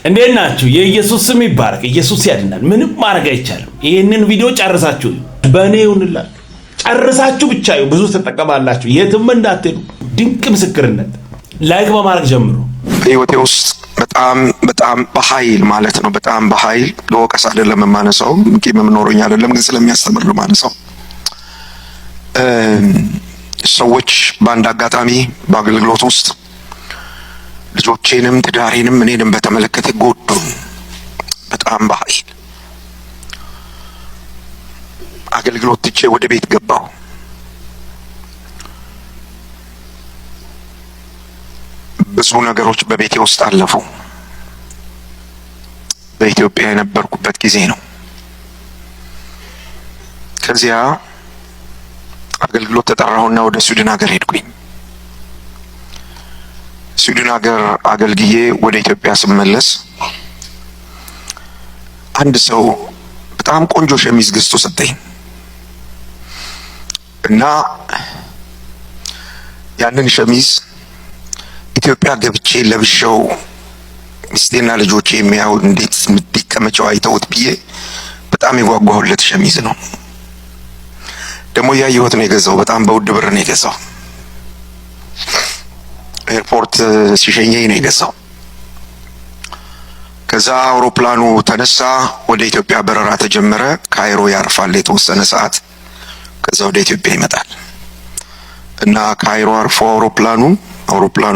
እንዴት ናችሁ? የኢየሱስ ስም ይባረክ። ኢየሱስ ያድናል። ምንም ማድረግ አይቻልም። ይሄንን ቪዲዮ ጨርሳችሁ በእኔ ይሁንላችሁ። ጨርሳችሁ ብቻ ብዙ ተጠቀማላችሁ። የትም እንዳትሄዱ። ድንቅ ምስክርነት ላይክ በማድረግ ጀምሩ። በህይወቴ ውስጥ በጣም በኃይል ማለት ነው። በጣም በኃይል ለወቀስ አይደለም የማነሳው፣ ቂምም ኖሮኝ አይደለም፣ ግን ስለሚያስተምር ነው የማነሳው። ሰዎች በአንድ አጋጣሚ በአገልግሎት ውስጥ ልጆቼንም ትዳሬንም እኔንም በተመለከተ ጎዱን። በጣም በኃይል አገልግሎት ትቼ ወደ ቤት ገባሁ። ብዙ ነገሮች በቤቴ ውስጥ አለፉ። በኢትዮጵያ የነበርኩበት ጊዜ ነው። ከዚያ አገልግሎት ተጠራሁና ወደ ስዊድን ሀገር ሄድኩኝ። ስዊድን ሀገር አገልግዬ ወደ ኢትዮጵያ ስመለስ አንድ ሰው በጣም ቆንጆ ሸሚዝ ገዝቶ ሰጠኝ እና ያንን ሸሚዝ ኢትዮጵያ ገብቼ ለብሼው ሚስቴና ልጆቼ የሚያዩ እንዴት እንዲቀመጨው አይተውት ብዬ በጣም የጓጓሁለት ሸሚዝ ነው። ደግሞ ያየሁት ነው የገዛው። በጣም በውድ ብር ነው የገዛው። ኤርፖርት ሲሸኘኝ ነው የገዛው። ከዛ አውሮፕላኑ ተነሳ፣ ወደ ኢትዮጵያ በረራ ተጀመረ። ካይሮ ያርፋል የተወሰነ ሰዓት፣ ከዛ ወደ ኢትዮጵያ ይመጣል እና ካይሮ አርፎ አውሮፕላኑ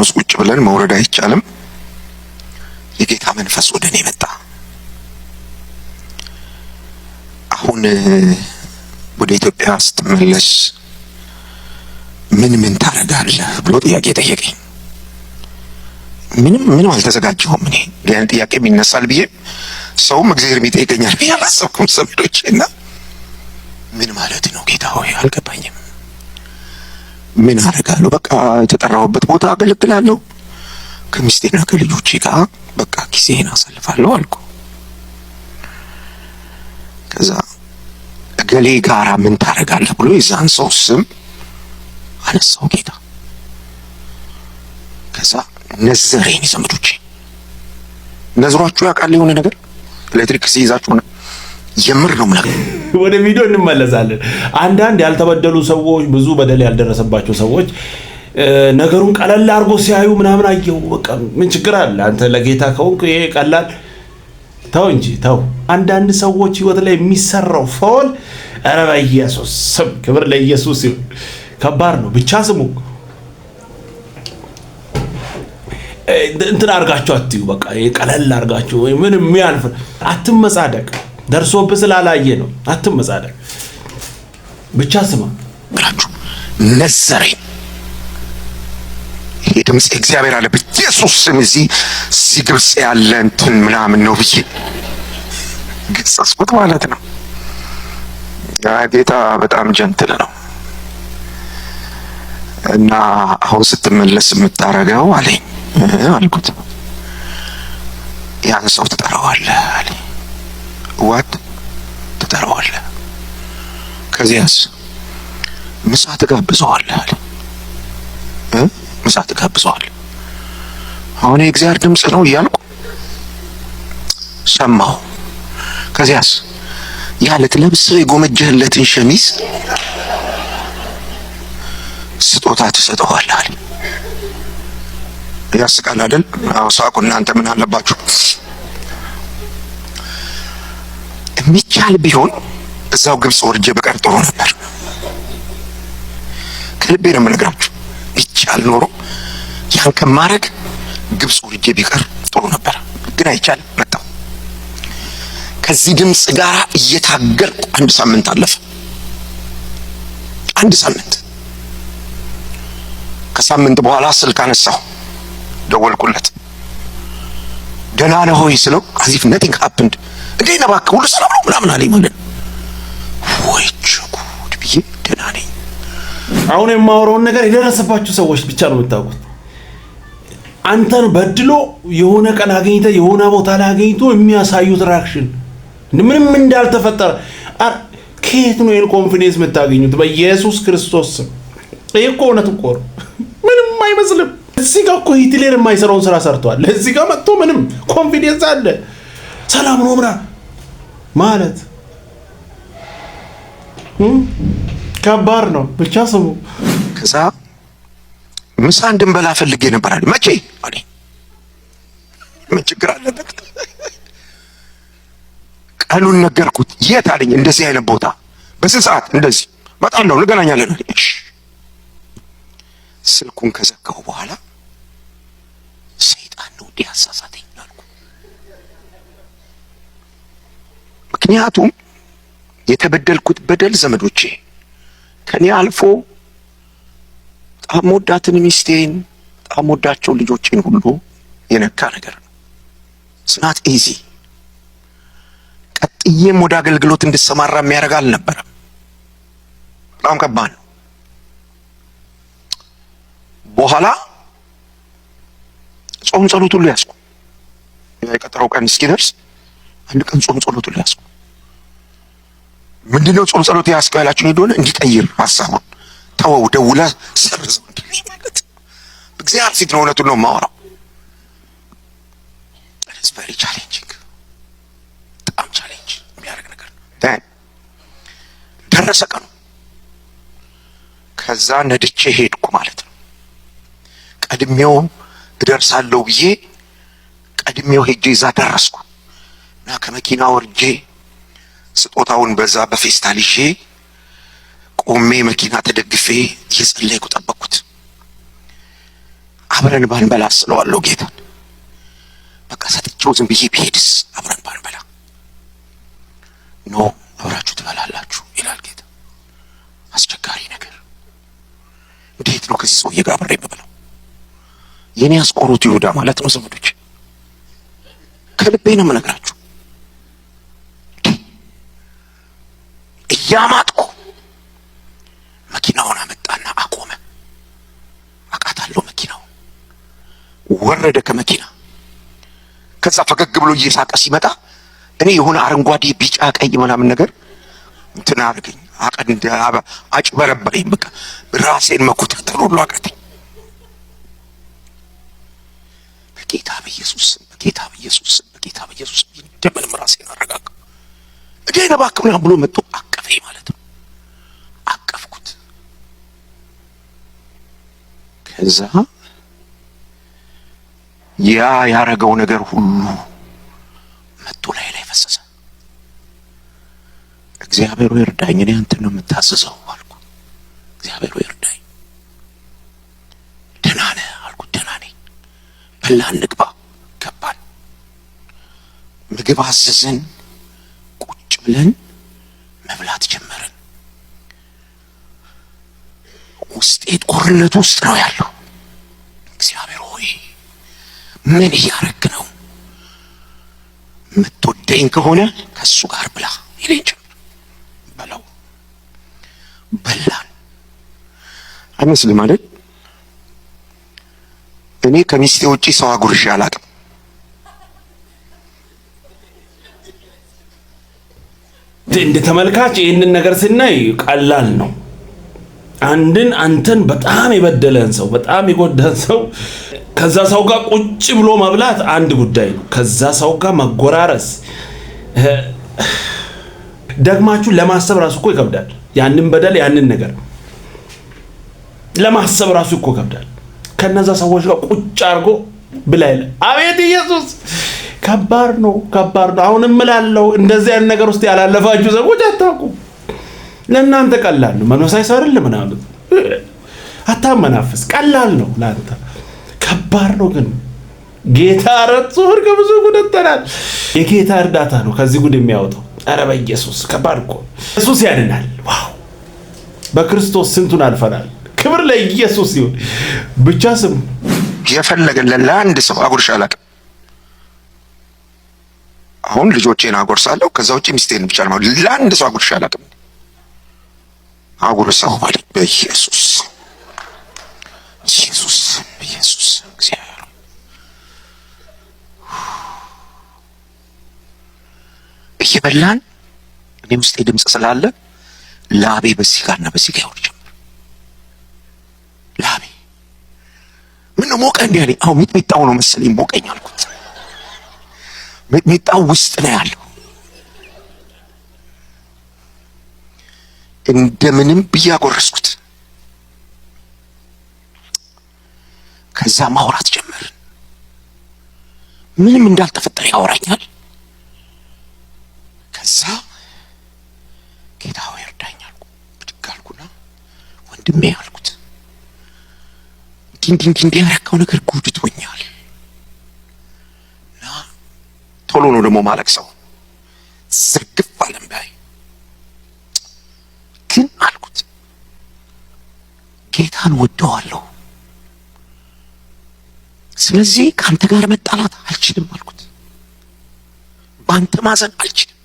ውስጥ ቁጭ ብለን መውረድ አይቻልም። የጌታ መንፈስ ወደ እኔ መጣ። አሁን ወደ ኢትዮጵያ ስትመለስ ምን ታረጋለህ ብሎ ጥያቄ ጠየቀኝ። ምንም አልተዘጋጀሁም። እኔ ያን ጥያቄ ይነሳል ብዬ ሰውም እግዚአብሔር ይጠይቀኛል ብዬ አላሰብኩም። ሰምዶች እና ምን ማለት ነው ጌታ ሆይ አልገባኝም። ምን አደርጋለሁ? በቃ የተጠራሁበት ቦታ አገለግላለሁ፣ ከሚስቴና ከልጆቼ ጋር በቃ ጊዜን አሳልፋለሁ አልኩ። ከዛ እገሌ ጋራ ምን ታረጋለህ ብሎ የዛን ሰው ስም አነሳው ጌታ። ከዛ ነዘረኝ። ዘመዶቼ ነዝሯችሁ ያውቃል? የሆነ ነገር ኤሌክትሪክ ሲይዛችሁ ነው የምር ነው ማለት። ወደ ቪዲዮ እንመለሳለን። አንዳንድ ያልተበደሉ ሰዎች፣ ብዙ በደል ያልደረሰባቸው ሰዎች ነገሩን ቀለል አድርጎ ሲያዩ ምናምን አየው። በቃ ምን ችግር አለ አንተ ለጌታ ከሆንክ ይሄ ቀላል ተው እንጂ ተው። አንዳንድ ሰዎች ህይወት ላይ የሚሰራው ፎል ኧረ በኢየሱስ ስም ክብር ለኢየሱስ ይሁን። ከባድ ነው። ብቻ ስሙ እንትን አርጋችሁ አትዩ። በቃ ቀለል አርጋችሁ ወይ ምን የሚያልፍ አትመጻደቅ። ደርሶብህ ስላላየ ነው። አትመጻደቅ። ብቻ ስማ ብላችሁ ነዘረኝ። ይሄ ድምፅ እግዚአብሔር አለ በኢየሱስ ስም እዚህ ግብጽ ያለ እንትን ምናምን ነው ብዬ ገሰጽኩት ማለት ነው። ያ ጌታ በጣም ጀንትል ነው እና አሁን ስትመለስ የምታረገው አለኝ። አልኩት ያን ሰው ትጠራዋለህ አለኝ። ዋት ትጠራዋለህ? ከዚያስ ምሳ ትጋብዘዋለህ አለኝ። ምሳ ትጋብዘዋለህ? አሁን የእግዚአብሔር ድምፅ ነው እያልኩ ሰማሁ። ከዚያስ ያ ልትለብሰው የጎመጀህለትን ሸሚዝ ስጦታ ትሰጠዋለህ አለኝ። ያስቃል አይደል? አዎ ሳቁ። እናንተ ምን አለባችሁ? የሚቻል ቢሆን እዛው ግብጽ ወርጄ በቀር ጥሩ ነበር። ከልቤ ነው የምነግራችሁ። ይቻል ኖሮ ያን ከማድረግ ግብጽ ወርጄ ቢቀር ጥሩ ነበር፣ ግን አይቻልም። መጣሁ። ከዚህ ድምፅ ጋር እየታገልኩ 1 ሳምንት አለፈ። 1 ሳምንት። ከሳምንት በኋላ ስልክ አነሳሁ፣ ደወልኩለት። ደህና ነህ ሆይ ስለው አዚፍ ነቲንግ ሃፕንድ እንዴት ነው እባክህ ሁሉ ሰላም ነው ምናምን አለኝ ማለት ነው። ወይ ጉድ ብዬ ደህና ነኝ። አሁን የማወራውን ነገር የደረሰባችሁ ሰዎች ብቻ ነው የምታውቁት። አንተን በድሎ የሆነ ቀን አገኝተ የሆነ ቦታ ላይ አገኝቶ የሚያሳዩት ሪአክሽን ምንም እንዳልተፈጠረ ከየት ነው ይሄን ኮንፊደንስ የምታገኙት? በኢየሱስ ክርስቶስ ስም። ይሄ እኮ እውነት እኮ ነው። ምንም አይመስልም። እዚህ ጋር እኮ ሂትለር የማይሰራውን ስራ ሰርቷል። እዚህ ጋር መጥቶ ምንም ኮንፊደንስ አለ ሰላም ነው ምናምን ማለት ከባድ ነው። ብቻ ስሙ። ከዛ ምሳ እንድንበላ ፈልጌ ነበር አለ። መቼ አለ። ምን ችግር አለበት? ቀኑን ነገርኩት። የት አለኝ። እንደዚህ አይነት ቦታ በስንት ሰዓት እንደዚህ እመጣለሁ እንገናኛለን አለኝ። እሺ ስልኩን ከዘጋሁ በኋላ ሰይጣን ነው እንዲያሳሳተኝ አልኩ። ምክንያቱም የተበደልኩት በደል ዘመዶቼ ከኔ አልፎ በጣም ወዳትን ሚስቴን በጣም ወዳቸው ልጆቼን ሁሉ የነካ ነገር ነው። ስናት ኢዚ ቀጥዬም ወደ አገልግሎት እንድሰማራ የሚያደርግ አልነበረም። በጣም ከባድ ነው። በኋላ ጾም ጸሎት ሁሉ ያዝኩ። የቀጠረው ቀን እስኪደርስ አንድ ቀን ጾም ጸሎት ሁሉ ያዝኩ። ምንድነው ጾም ጸሎት ያዝኩ ያላችሁ እንደሆነ እንዲቀይር ሐሳቡን ተወው፣ ደውለህ ሰርዘው እንዲል ማለት በእግዚአብሔር ፊት ነው። እውነቱን ነው የማወራው። it's very challenging በጣም ቻሌንጅ የሚያደርግ ነገር ነው። ደረሰ ቀኑ። ከዛ ነድቼ ሄድኩ ማለት ነው። ቀድሜው እደርሳለሁ ብዬ ቀድሜው ሄጄ እዛ ደረስኩ እና ከመኪና ወርጄ ስጦታውን በዛ በፌስታል ይዤ ቆሜ መኪና ተደግፌ እየጸለይኩ ጠበቅኩት። አብረን ባንበላ ስለዋለሁ ጌታ በቃ ሰጥቼው ዝም ብዬ ብሄድስ አብረን ባንበላ ኖ አብራችሁ ትበላላችሁ ይላል ጌታ። አስቸጋሪ ነገር። እንዴት ነው ከዚህ ሰውዬ ጋር አብሬ የምበላው? የኔ አስቆሮቱ ይሁዳ ማለት ነው ዘመዶች። ከልቤ ነው የምነግራችሁ። እያማጥኩ መኪናውን አመጣና አቆመ። አቃታለሁ መኪናው። ወረደ ከመኪና። ከዛ ፈገግ ብሎ እየሳቀ ሲመጣ እኔ የሆነ አረንጓዴ ቢጫ ቀይ ምናምን ነገር እንትን አድርገኝ አቀንደ አጭበረበረኝ። በቃ ራሴን መኮታተር ሁሉ አቃተኝ። በጌታ በኢየሱስ በጌታ በኢየሱስ በጌታ በኢየሱስ እንደምንም ራሴን አረጋጋ። እዴና ባክምና ብሎ መጥቶ አቀፈኝ ማለት ነው። አቀፍኩት። ከዛ ያ ያረገው ነገር ሁሉ መጥቶ ላይ ፈሰሰ። እግዚአብሔር ሆይ እርዳኝ፣ እኔ አንተን ነው የምታዘዘው አልኩ። እግዚአብሔር ሆይ እርዳኝ። ደህና ነህ አልኩት። ደህና ነኝ። በላን እንግባ። ገባን። ምግብ አዘዘን። ቁጭ ብለን መብላት ጀመርን። ውስጤ ጦርነት ውስጥ ነው ያለው። እግዚአብሔር ሆይ ምን እያረክ ነው? የምትወደኝ ከሆነ ከሱ ጋር ብላ ይለኝ ጀመር። በላው። በላን። አይመስልም አይደል? እኔ ከሚስቴ ውጪ ሰው አጉርሼ አላውቅም። እንደ ተመልካች ይህንን ነገር ስናይ ቀላል ነው። አንተን በጣም የበደለን ሰው በጣም የጎዳን ሰው ከዛ ሰው ጋር ቁጭ ብሎ መብላት አንድ ጉዳይ ነው። ከዛ ሰው ጋር መጎራረስ ደግማችሁ ለማሰብ ራሱ እኮ ይከብዳል። ያንን በደል ያንን ነገር ለማሰብ ራሱ እኮ ይከብዳል። ከነዛ ሰዎች ጋር ቁጭ አድርጎ ብላ ይለ አቤት ኢየሱስ ከባድ ነው፣ ከባድ ነው። አሁንም እላለሁ እንደዚህ አይነት ነገር ውስጥ ያላለፋችሁ ሰዎች አታውቁም። ለእናንተ ቀላል ነው። መንፈሳዊ ሰው አይደለም ምናምን አታመናፍስ፣ ቀላል ነው ለአንተ። ከባድ ነው ግን ጌታ ረድቶ ከብዙ ጉድ ወጥተናል። የጌታ እርዳታ ነው ከዚህ ጉድ የሚያወጣው። ኧረ በኢየሱስ ከባድ እኮ ኢየሱስ ያድናል። ዋው በክርስቶስ ስንቱን አልፈናል። ክብር ለኢየሱስ ይሁን። ብቻ ስሙ። የፈለገለን ለአንድ ሰው አጉርሼ አላውቅም። አሁን ልጆቼን አጎርሳለሁ። ከዛ ውጪ ሚስቴን ብቻ ነው። ለአንድ ሰው አጉርሼ አላውቅም። አጉርሰው ማለት በኢየሱስ ኢየሱስ ኢየሱስ እግዚአብሔር እየበላን እኔ ውስጤ ድምፅ ስላለ ላቤ በዚህ ጋርና በዚህ ጋር ይወርድ ጀመር። ላቤ ምን ነው ሞቀ እንዴ አለኝ። አዎ ሚጥሚጣው ነው መሰለኝ ሞቀኝ አልኩት። ሚጥሚጣው ውስጥ ነው ያለው። እንደምንም ብዬ አጎረስኩት። ከዛ ማውራት ጀመርን። ምንም እንዳልተፈጠረ ያወራኛል። ከዛ ጌታ ሆይ እርዳኝ አልኩ። ብድግ አልኩና ወንድሜ አልኩት እንዲህ ያረካው ነገር ጉድቶኛል እና ቶሎ ነው ደግሞ ማለቅሰው ዝርግፍ አለም ባይ ግን አልኩት ጌታን ወደዋለሁ፣ ስለዚህ ካንተ ጋር መጣላት አልችልም አልኩት። ባንተ ማዘን አልችልም፣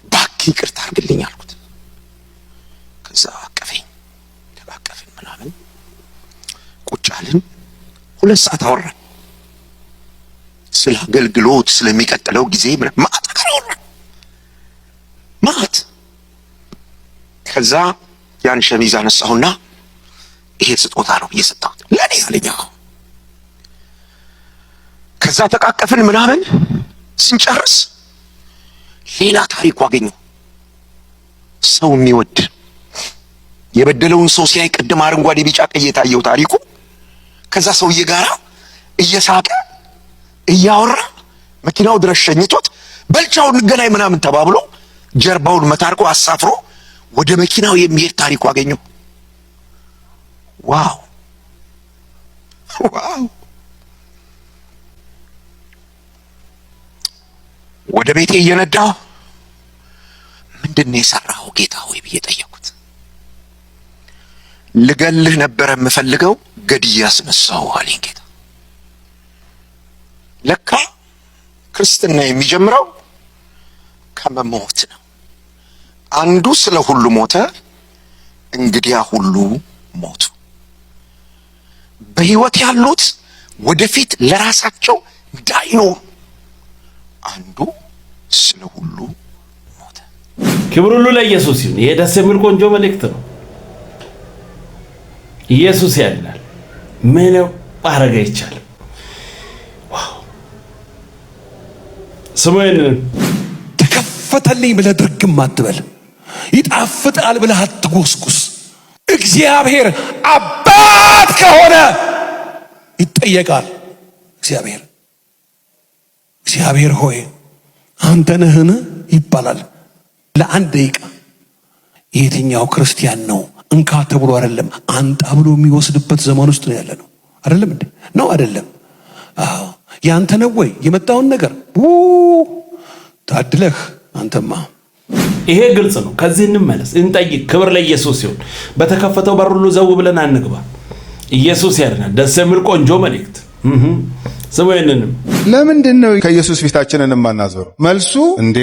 እባክህ ይቅርታ አድርግልኝ አልኩት። ከዛ አቀፈኝ፣ ተቃቀፍን ምናምን ቁጭ አልን። 2 ሰዓት አወራን። ስለ አገልግሎት ስለሚቀጥለው ጊዜ ማዕት ነገር አወራን፣ ማዕት። ከዛ ያን ሸሚዝ አነሳሁና ይሄ ስጦታ ነው እየሰጣሁት ለኔ አለኝ። ከዛ ተቃቀፍን ምናምን ስንጨርስ ሌላ ታሪክ አገኘሁ። ሰው የሚወድ የበደለውን ሰው ሲያይ ቅድም አረንጓዴ ቢጫ ቀይ የታየው ታሪኩ ከዛ ሰውዬ ጋራ እየሳቀ እያወራ መኪናው ድረስ ሸኝቶት በልቻው እንገናኝ ምናምን ተባብሎ ጀርባውን መታርቆ አሳፍሮ ወደ መኪናው የሚሄድ ታሪኩ አገኘሁ። ዋው ዋው! ወደ ቤቴ እየነዳሁ ምንድነው የሰራው ጌታ ሆይ ብዬ ጠየቅኩት። ልገልህ ነበር የምፈልገው ገድዬ አስነሳው አለኝ ጌታ። ለካ ክርስትና የሚጀምረው ከመሞት ነው። አንዱ ስለ ሁሉ ሞተ፣ እንግዲያ ሁሉ ሞቱ። በህይወት ያሉት ወደፊት ለራሳቸው እንዳይኖሩ አንዱ ስለ ሁሉ ሞተ። ክብር ሁሉ ለኢየሱስ ይሁን። ይሄ ደስ የሚል ቆንጆ መልእክት ነው። ኢየሱስ ያድናል። ምንም ማድረግ አይቻልም። ዋው! ስሙን ተከፈተልኝ ብለህ ድርግም አትበል። ይጣፍጣል ብለህ አትጎስቁስ። እግዚአብሔር አባት ከሆነ ይጠየቃል። እግዚአብሔር ሆይ አንተ ነህን ይባላል። ለአንድ ደቂቃ የትኛው ክርስቲያን ነው እንካ ተብሎ አይደለም አንጣ ብሎ የሚወስድበት ዘመን ውስጥ ነው ያለ ነው። አይደለም እንዴ? ነው አይደለም? አዎ። ያንተ ነው ወይ የመጣውን ነገር ታድለህ አንተማ። ይሄ ግልጽ ነው። ከዚህ እንመለስ፣ እንጠይቅ። ክብር ለኢየሱስ ይሁን። በተከፈተው በር ሁሉ ዘው ብለን አንግባ። ኢየሱስ ያድናል። ደስ የሚል ቆንጆ መልእክት። ስሙ። ይሄንንም ለምንድን ነው ከኢየሱስ ፊታችንን የማናዞረው? መልሱ እንዴ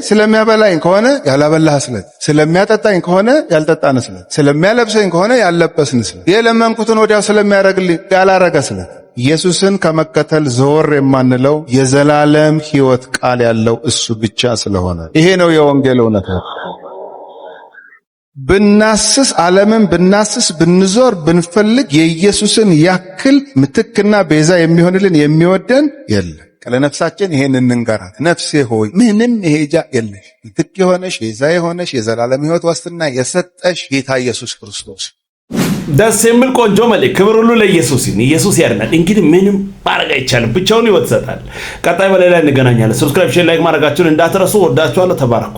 ስለሚያበላኝ ከሆነ ያላበላህ ስለት፣ ስለሚያጠጣኝ ከሆነ ያልጠጣን ስለት፣ ስለሚያለብሰኝ ከሆነ ያልለበስን ስለት፣ የለመንኩትን ወዲያው ስለሚያደርግልኝ ያላረገ ስለት። ኢየሱስን ከመከተል ዘወር የማንለው የዘላለም ሕይወት ቃል ያለው እሱ ብቻ ስለሆነ ይሄ ነው የወንጌል እውነት። ብናስስ ዓለምን ብናስስ ብንዞር ብንፈልግ የኢየሱስን ያክል ምትክና ቤዛ የሚሆንልን የሚወደን የለም። ለነፍሳችን ይሄን እንንገራት። ነፍሴ ሆይ ምንም መሄጃ የለሽ፣ ምትክ የሆነሽ ቤዛ የሆነሽ የዘላለም ሕይወት ዋስትና የሰጠሽ ጌታ ኢየሱስ ክርስቶስ። ደስ የሚል ቆንጆ መልእክት። ክብር ሁሉ ለኢየሱስ ይሁን። ኢየሱስ ያድናል። እንግዲህ ምንም ማድረግ አይቻልም። ብቻውን ሕይወት ይሰጣል። ቀጣይ በሌላ እንገናኛለን። ሰብስክራይብ፣ ሼር፣ ላይክ ማድረጋችሁን እንዳትረሱ። ወዳችኋለሁ። ተባረኩ።